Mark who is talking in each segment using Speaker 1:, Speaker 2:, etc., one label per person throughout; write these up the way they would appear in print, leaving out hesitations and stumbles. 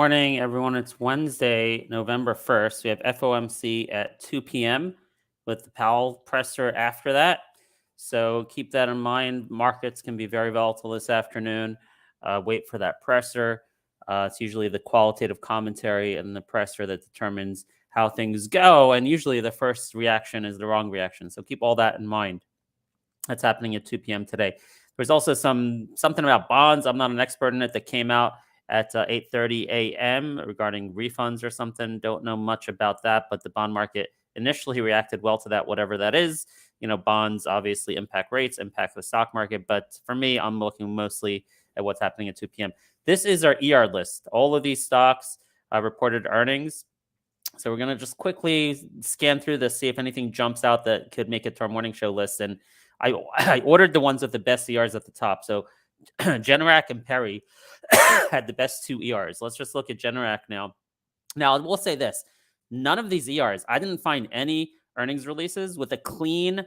Speaker 1: morning, everyone. It's Wednesday, November 1st. We have FOMC at 2 p.m. with the Powell presser after that. So keep that in mind. Markets can be very volatile this afternoon. Wait for that presser. It's usually the qualitative commentary and the presser that determines how things go. And usually the first reaction is the wrong reaction. So keep all that in mind. That's happening at 2 p.m. today. There's also something about bonds. I'm not an expert in it that came out at 8:30 a.m. regarding refunds or something. Don't know much about that, but the bond market initially reacted well to that, whatever that is. Bonds obviously impact rates, impact the stock market. But for me, I'm looking mostly at what's happening at 2 p.m. This is our ER list. All of these stocks reported earnings. So we're going to just quickly scan through this, see if anything jumps out that could make it to our morning show list. And I ordered the ones with the best ERs at the top. So Generac and PERI had the best two ERs. Let's just look at Generac now. Now, we'll say this. None of these ERs, I didn't find any earnings releases with a clean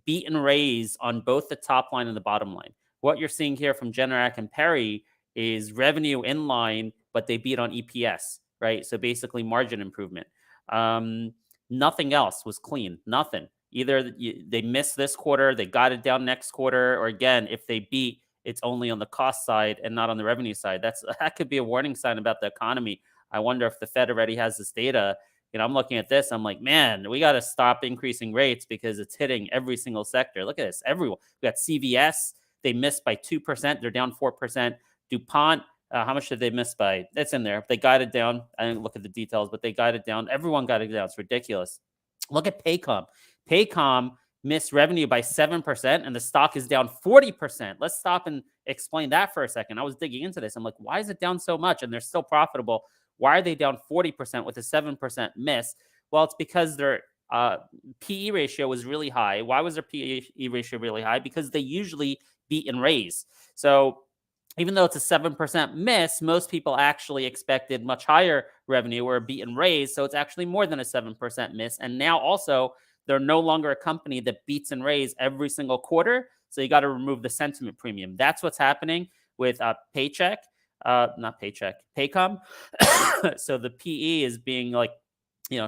Speaker 1: beat and raise on both the top line and the bottom line. What you're seeing here from Generac and PERI is revenue in line, but they beat on EPS, right? So basically margin improvement. Nothing else was clean. Nothing. Either they missed this quarter, they got it down next quarter, or again, if they beat, it's only on the cost side and not on the revenue side. That could be a warning sign about the economy. I wonder if the Fed already has this data. I'm looking at this. I'm like, man, we got to stop increasing rates because it's hitting every single sector. Look at this. Everyone. We got CVS. They missed by 2%. They're down 4%. DuPont. How much did they miss by? It's in there. They guided down. I didn't look at the details, but they guided down. Everyone got it down. It's ridiculous. Look at Paycom. Paycom missed revenue by 7%, and the stock is down 40%. Let's stop and explain that for a second. I was digging into this. I'm like, why is it down so much? And they're still profitable. Why are they down 40% with a 7% miss? Well, it's because their PE ratio was really high. Why was their PE ratio really high? Because they usually beat and raise. So even though it's a 7% miss, most people actually expected much higher revenue or a beat and raise. So it's actually more than a 7% miss. And now also, they're no longer a company that beats and raise every single quarter. So you got to remove the sentiment premium. That's what's happening with Paycom. So the PE is being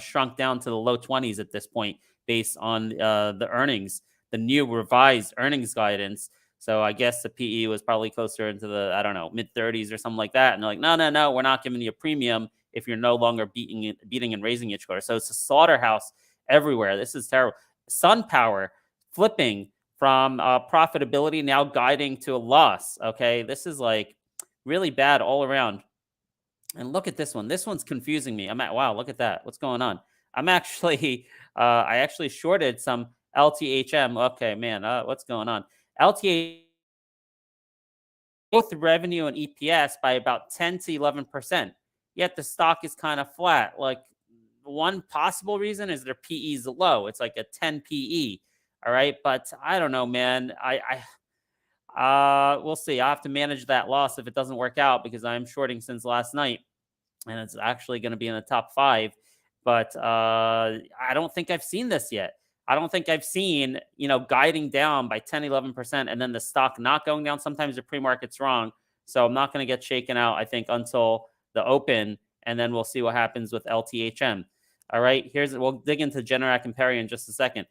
Speaker 1: shrunk down to the low 20s at this point based on the earnings, the new revised earnings guidance. So I guess the PE was probably closer into the, mid 30s or something like that. And they're like, no, we're not giving you a premium if you're no longer beating and raising each quarter. So it's a slaughterhouse everywhere. This is terrible. SunPower flipping from profitability now guiding to a loss. Okay, this is like really bad all around. And look at this one. This one's confusing me. Wow, look at that. What's going on? I actually shorted some LTHM. Okay, man, what's going on? LTHM, both revenue and EPS by about 10 to 11%. Yet the stock is kind of flat. Like, one possible reason is their PE is low. It's like a 10 PE. All right. But I don't know, man. We'll see. I have to manage that loss if it doesn't work out because I'm shorting since last night and it's actually going to be in the top 5. But I don't think I've seen this yet. I don't think I've seen, guiding down by 10, 11% and then the stock not going down. Sometimes the pre-market's wrong. So I'm not going to get shaken out, I think, until the open. And then we'll see what happens with LTHM. All right, we'll dig into Generac and PERI in just a second.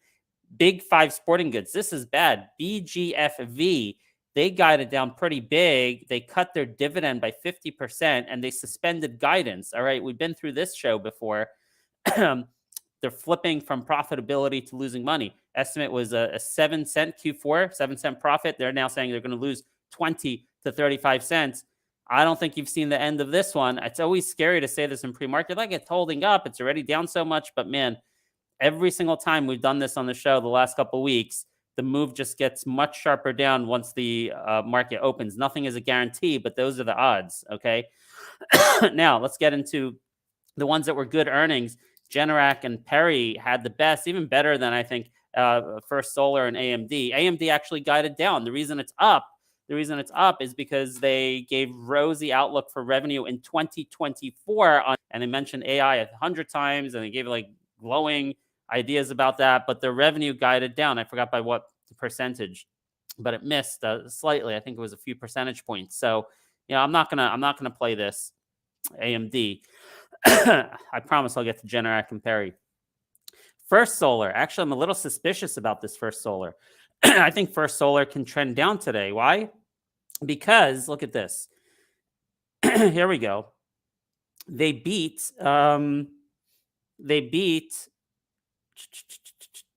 Speaker 1: Big 5 sporting goods. This is bad. BGFV, they guided down pretty big. They cut their dividend by 50% and they suspended guidance. All right, we've been through this show before. They're flipping from profitability to losing money. Estimate was a 7-cent Q4, 7-cent profit. They're now saying they're going to lose 20 to 35 cents. I don't think you've seen the end of this one. It's always scary to say this in pre-market. Like, it's holding up. It's already down so much. But, man, every single time we've done this on the show the last couple of weeks, the move just gets much sharper down once the market opens. Nothing is a guarantee, but those are the odds, okay? Now, let's get into the ones that were good earnings. Generac and PERI had the best, even better than, I think, First Solar and AMD. AMD actually guided down. The reason it's up is because they gave rosy outlook for revenue in 2024, and they mentioned AI 100 times, and they gave glowing ideas about that. But the revenue guided down. I forgot by what percentage, but it missed slightly. I think it was a few percentage points. So, I'm not gonna play this. AMD. I promise I'll get to Generac and PERI. First Solar. Actually, I'm a little suspicious about this First Solar. I think First Solar can trend down today. Why? Because look at this. Here we go. They beat. They beat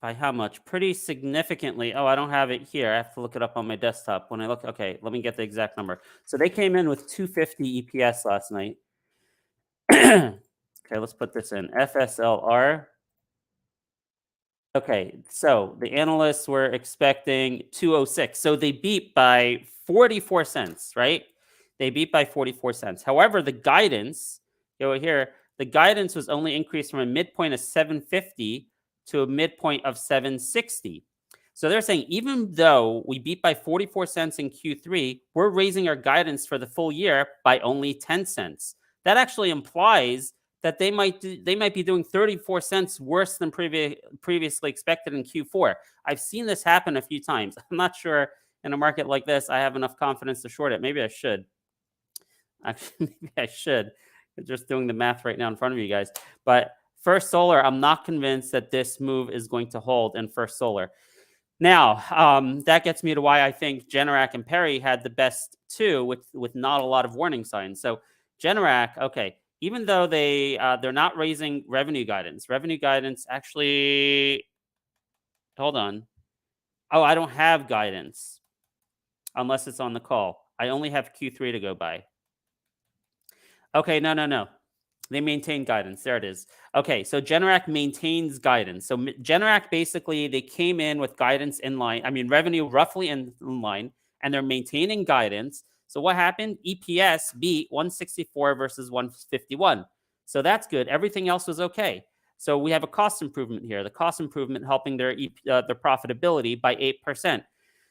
Speaker 1: by how much? Pretty significantly. Oh, I don't have it here. I have to look it up on my desktop. When I look, okay, let me get the exact number. So they came in with 250 EPS last night. Okay, let's put this in. FSLR. Okay, so the analysts were expecting 206. So they beat by 44 cents, right? They beat by 44 cents. However, the guidance, over here, the guidance was only increased from a midpoint of 750 to a midpoint of 760. So they're saying even though we beat by 44 cents in Q3, we're raising our guidance for the full year by only 10 cents. That actually implies that they might be doing 34 cents worse than previously expected in Q4. I've seen this happen a few times. I'm not sure in a market like this I have enough confidence to short it. Maybe I should. Actually, maybe I should. I'm just doing the math right now in front of you guys. But First Solar, I'm not convinced that this move is going to hold in First Solar. Now, that gets me to why I think Generac and PERI had the best two with not a lot of warning signs. So Generac, okay, even though they're not raising revenue guidance. Revenue guidance actually, hold on. Oh, I don't have guidance unless it's on the call. I only have Q3 to go by. Okay, no. They maintain guidance. There it is. Okay, so Generac maintains guidance. So Generac basically, they came in with guidance in line. I mean, revenue roughly in line, and they're maintaining guidance. So what happened? EPS beat 164 versus 151. So that's good. Everything else was okay. So we have a cost improvement here. The cost improvement helping their profitability by 8%.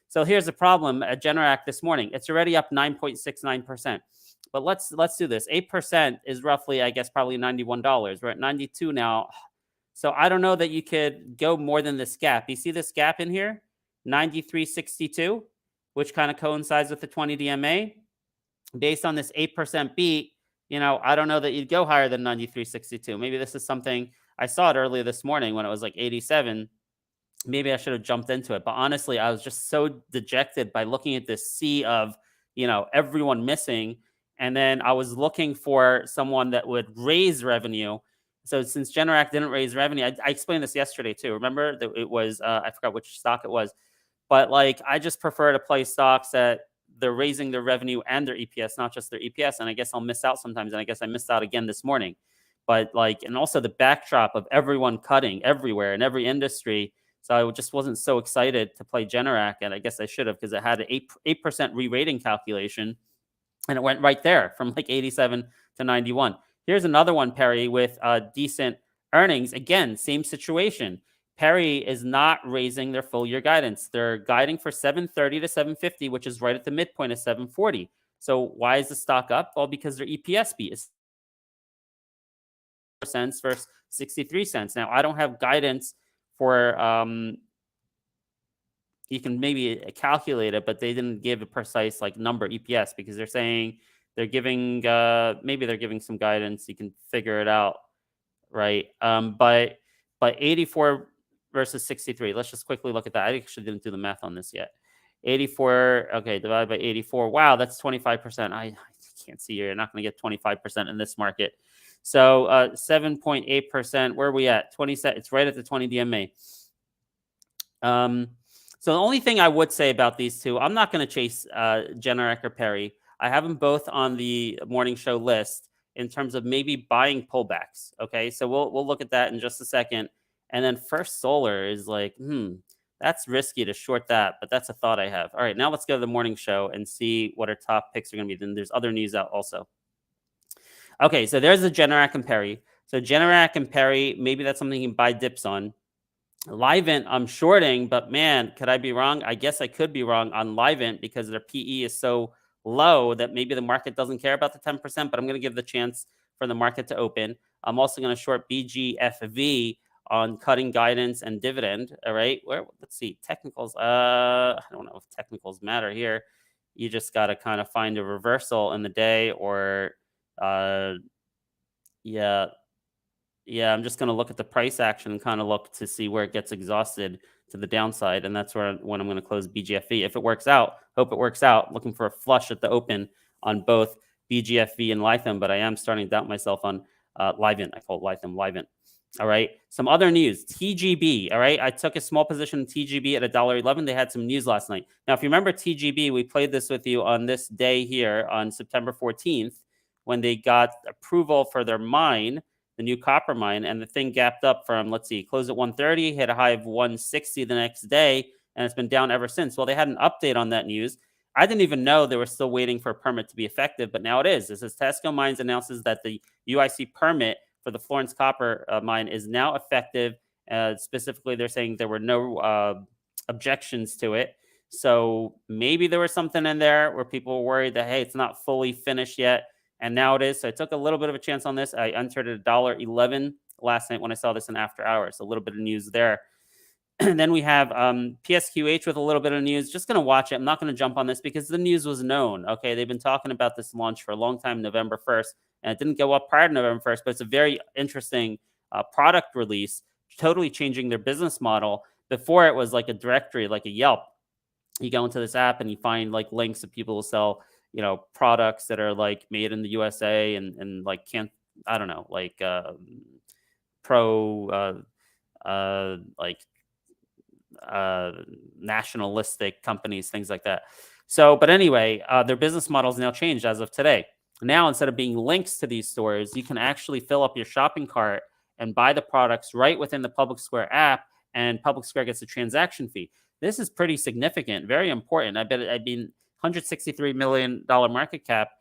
Speaker 1: So here's the problem at Generac this morning. It's already up 9.69%. But let's do this. 8% is roughly, I guess, probably $91. We're at 92 now. So I don't know that you could go more than this gap. You see this gap in here? 93.62, which kind of coincides with the 20 DMA. Based on this 8% beat, I don't know that you'd go higher than 93.62. Maybe this is something I saw it earlier this morning when it was like 87. Maybe I should have jumped into it. But honestly, I was just so dejected by looking at this sea of, everyone missing. And then I was looking for someone that would raise revenue. So since Generac didn't raise revenue, I explained this yesterday too. Remember that it was, I forgot which stock it was. But I just prefer to play stocks that they're raising their revenue and their EPS, not just their EPS. And I guess I'll miss out sometimes. And I guess I missed out again this morning. But and also the backdrop of everyone cutting everywhere in every industry. So I just wasn't so excited to play Generac. And I guess I should have, because it had an 8% re-rating calculation. And it went right there from 87 to 91. Here's another one, PERI, with decent earnings. Again, same situation. PERI is not raising their full year guidance. They're guiding for 730 to 750, which is right at the midpoint of 740. So why is the stock up? Well, because their EPS beat is cents versus 63 cents. Now, I don't have guidance for you can maybe calculate it, but they didn't give a precise number EPS, because they're saying they're giving maybe they're giving some guidance. You can figure it out, right? But 84 versus 63. Let's just quickly look at that. I actually didn't do the math on this yet. 84, okay, divided by 84. Wow, that's 25%. I can't see here. You're not going to get 25% in this market. So 7.8%. Where are we at? 20. It's right at the 20 DMA. So the only thing I would say about these two, I'm not going to chase Generac or PERI. I have them both on the morning show list in terms of maybe buying pullbacks. Okay, so we'll look at that in just a second. And then First Solar is that's risky to short that, but that's a thought I have. All right, now let's go to the morning show and see what our top picks are going to be. Then there's other news out also. Okay, so there's the Generac and PERI. So Generac and PERI, maybe that's something you can buy dips on. Livent, I'm shorting, but man, could I be wrong? I guess I could be wrong on Livent because their PE is so low that maybe the market doesn't care about the 10%, but I'm going to give the chance for the market to open. I'm also going to short BGFV on cutting guidance and dividend. All right, let's see, technicals. I don't know if technicals matter here. You just got to kind of find a reversal in the day or Uh, yeah, yeah, I'm just going to look at the price action and kind of look to see where it gets exhausted to the downside, and that's when I'm going to close BGFV. If it works out, hope it works out. Looking for a flush at the open on both BGFV and Lithium, but I am starting to doubt myself on Livent. I call it Lithium, Livent. All right. Some other news. TGB. All right. I took a small position in TGB at $1.11. They had some news last night. Now, if you remember TGB, we played this with you on this day here on September 14th when they got approval for their mine, the new copper mine, and the thing gapped up from, let's see, closed at 130, hit a high of 160 the next day, and it's been down ever since. Well, they had an update on that news. I didn't even know they were still waiting for a permit to be effective, but now it is. This is Tesco Mines announces that the UIC permit for the Florence copper mine is now effective. Specifically, they're saying there were no objections to it. So maybe there was something in there where people were worried that, hey, it's not fully finished yet. And now it is. So I took a little bit of a chance on this. I entered at $1.11 last night when I saw this in after hours. A little bit of news there. And then we have PSQH with a little bit of news. Just going to watch it. I'm not going to jump on this because the news was known. Okay, they've been talking about this launch for a long time, November 1st, and it didn't go up prior to November 1st, but it's a very interesting product release, totally changing their business model. Before it was like a directory, like a Yelp. You go into this app and you find like links of people who sell, products that are like made in the USA and like I don't know, like pro like nationalistic companies, things like that. So, but anyway, their business model has now changed as of today. Now, instead of being links to these stores, you can actually fill up your shopping cart and buy the products right within the Public Square app, and Public Square gets a transaction fee. This is pretty significant, very important. I mean, $163 million market cap.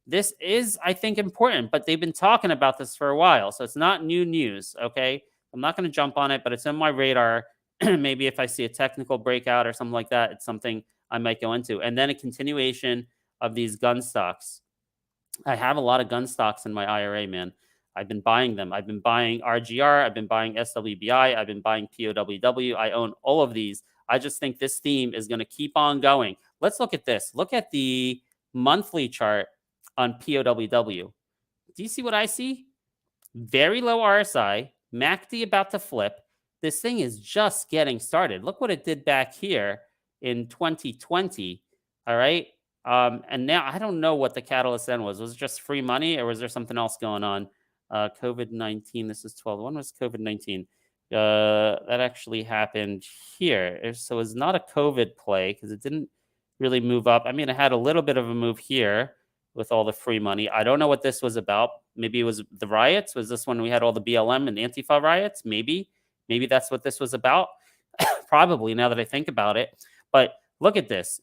Speaker 1: This is, I think, important, but they've been talking about this for a while, so it's not new news, okay? I'm not going to jump on it, but it's on my radar. Maybe if I see a technical breakout or something like that, it's something I might go into. And then a continuation of these gun stocks. I have a lot of gun stocks in my IRA, man. I've been buying them. I've been buying RGR. I've been buying SWBI. I've been buying POWW. I own all of these. I just think this theme is going to keep on going. Let's look at this. Look at the monthly chart on POWW. Do you see what I see? Very low RSI. MACD about to flip. This thing is just getting started. Look what it did back here in 2020. All right. And now I don't know what the catalyst then was. Was it just free money or was there something else going on? COVID-19. This is 12. When was COVID-19? That actually happened here. So it's not a COVID play because it didn't really move up. I mean, it had a little bit of a move here with all the free money. I don't know what this was about. Maybe it was the riots. Was this when we had all the BLM and Antifa riots? Maybe that's what this was about. Probably, now that I think about it. But look at this.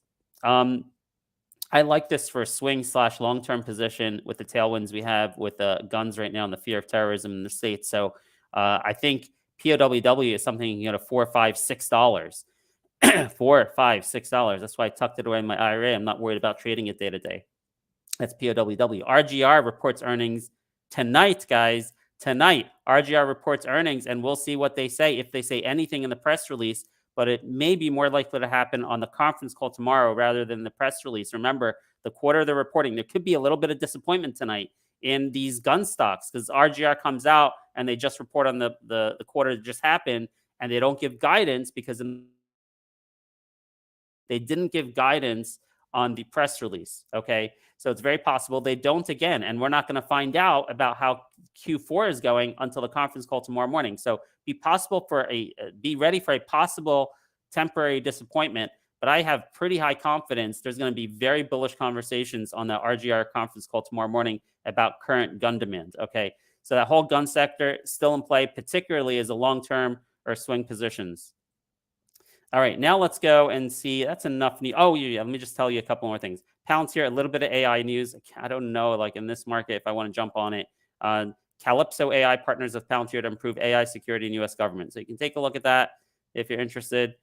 Speaker 1: I like this for a swing/long-term position with the tailwinds we have with guns right now and the fear of terrorism in the States. So I think POWW is something you can get $4, $5, $6. $4, $5, $6. That's why I tucked it away in my IRA. I'm not worried about trading it day to day. That's POWW. RGR reports earnings tonight, guys. Tonight, RGR reports earnings, and we'll see what they say, if they say anything in the press release, but it may be more likely to happen on the conference call tomorrow rather than the press release. Remember, the quarter they're reporting, there could be a little bit of disappointment tonight in these gun stocks because RGR comes out and they just report on the quarter that just happened, and they don't give guidance because they didn't give guidance on the press release, okay? So it's very possible they don't again, and we're not going to find out about how Q4 is going until the conference call tomorrow morning. So be ready for a possible temporary disappointment, but I have pretty high confidence there's going to be very bullish conversations on the RGR conference call tomorrow morning about current gun demand, okay? So that whole gun sector is still in play, particularly as a long-term or swing positions. All right, now let's go and see. That's enough. Oh, yeah, let me just tell you a couple more things. Palantir, a little bit of AI news. I don't know, like in this market, if I want to jump on it. Calypso AI partners with Palantir to improve AI security in U.S. government. So you can take a look at that if you're interested.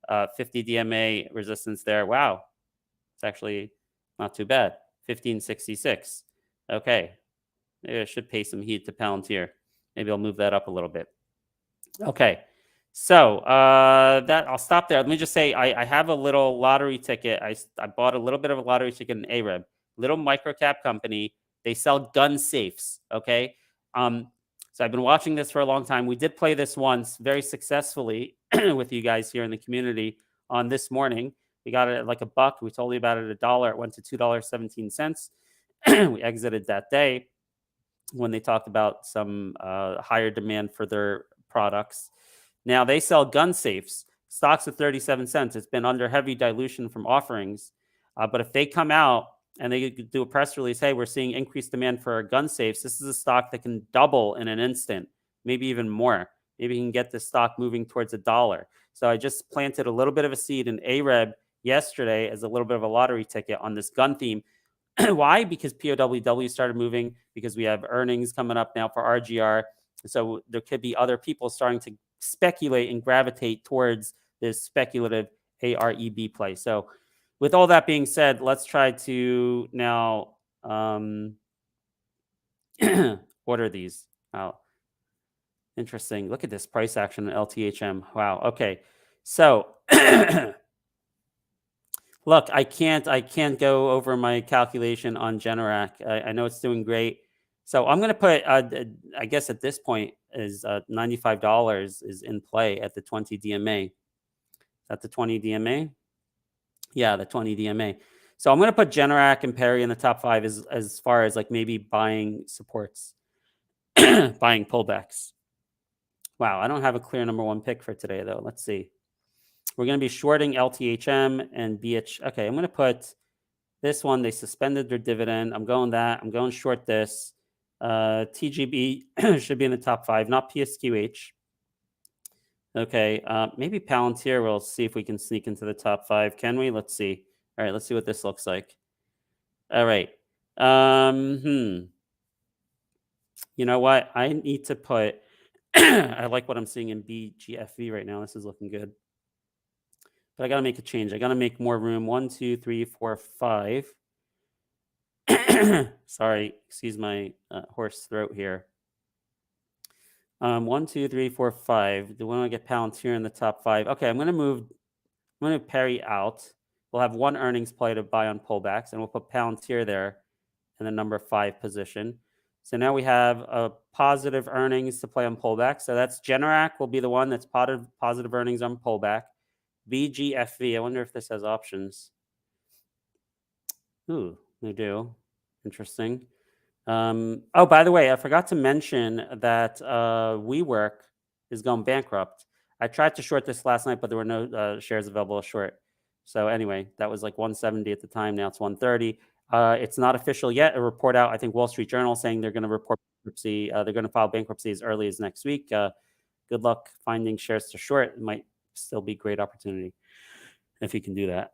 Speaker 1: 50 DMA resistance there. Wow, it's actually not too bad. 1566. Okay, maybe I should pay some heed to Palantir. Maybe I'll move that up a little bit. Okay. So that I'll stop there. Let me just say I have a little lottery ticket. I bought a little bit of a lottery ticket in AREB, little micro cap company. They sell gun safes. Okay. So I've been watching this for a long time. We did play this once very successfully with you guys here in the community on This Morning. We got it at like $1. We told you about it at $1. It went to $2.17. We exited that day when they talked about some higher demand for their products. Now they sell gun safes. Stocks at 37 cents. It's been under heavy dilution from offerings. But if they come out and they do a press release, hey, we're seeing increased demand for our gun safes, this is a stock that can double in an instant, maybe even more. Maybe you can get this stock moving towards $1. So I just planted a little bit of a seed in AREB yesterday as a little bit of a lottery ticket on this gun theme. Why? Because POWW started moving, because we have earnings coming up now for RGR. So there could be other people starting to speculate and gravitate towards this speculative AREB play. So with all that being said, let's try to now order these. Wow. Interesting. Look at this price action in LTHM. Wow. Okay. So look, I can't go over my calculation on Generac. I know it's doing great. So I'm going to put, I guess at this point is $95 is in play at the 20 DMA. Is that the 20 DMA? Yeah, the 20 DMA. So I'm going to put Generac and PERI in the top 5 as far as like maybe buying supports, buying pullbacks. Wow, I don't have a clear number 1 pick for today though. Let's see. We're going to be shorting LTHM and BH. Okay, I'm going to put this one. They suspended their dividend. I'm going that. I'm going short this. TGB should be in the top 5, not PSQH. Okay, maybe Palantir. We'll see if we can sneak into the top 5. Can we? Let's see. All right, let's see what this looks like. All right. You know what? I need to put... I like what I'm seeing in BGFV right now. This is looking good. But I got to make a change. I got to make more room. 1, 2, 3, 4, 5. Sorry, excuse my hoarse throat here. 1, 2, 3, 4, 5. Do we want to get Palantir in the top 5? Okay, I'm going to move PERI out. We'll have one earnings play to buy on pullbacks, and we'll put Palantir there in the number 5 position. So now we have a positive earnings to play on pullback. So that's Generac will be the one that's positive earnings on pullback. BGFV. I wonder if this has options. Ooh, they do. Interesting. Oh, by the way, I forgot to mention that WeWork is going bankrupt. I tried to short this last night, but there were no shares available to short. So anyway, that was like 170 at the time. Now it's 130. It's not official yet. A report out, I think Wall Street Journal saying they're going to report bankruptcy. They're going to file bankruptcy as early as next week. Good luck finding shares to short. It might still be a great opportunity if you can do that.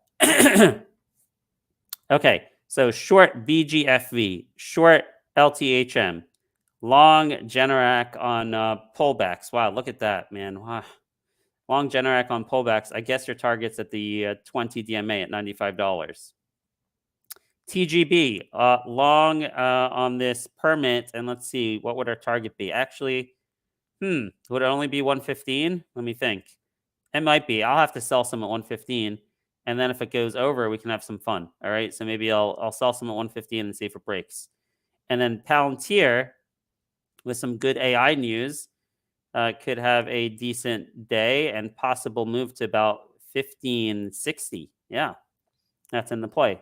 Speaker 1: Okay, so short BGFV, short LTHM, long Generac on pullbacks. Wow, look at that, man. Wow. Long Generac on pullbacks. I guess your target's at the 20 DMA at $95. TGB, long on this permit. And let's see, what would our target be? Actually, would it only be 115? Let me think. It might be. I'll have to sell some at 115. And then if it goes over, we can have some fun. All right. So maybe I'll sell some at 115 and see if it breaks. And then Palantir, with some good AI news, could have a decent day and possible move to about 1560. Yeah, that's in the play.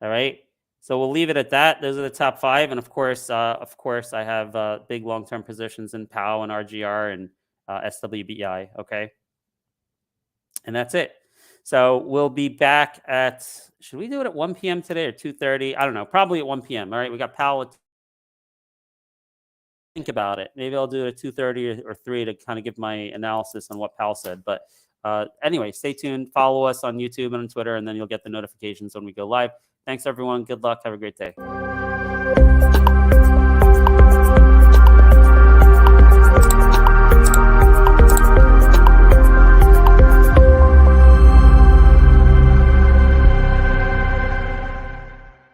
Speaker 1: All right. So we'll leave it at that. Those are the top 5. And of course, I have big long-term positions in POW and RGR and SWBI. Okay. And that's it. So we'll be back at, should we do it at 1 p.m. today or 2:30? I don't know. Probably at 1 p.m. All right. We got POW. Think about it. Maybe I'll do it at 2:30 or 3 to kind of give my analysis on what POW said. But anyway, stay tuned. Follow us on YouTube and on Twitter, and then you'll get the notifications when we go live. Thanks, everyone. Good luck. Have a great day.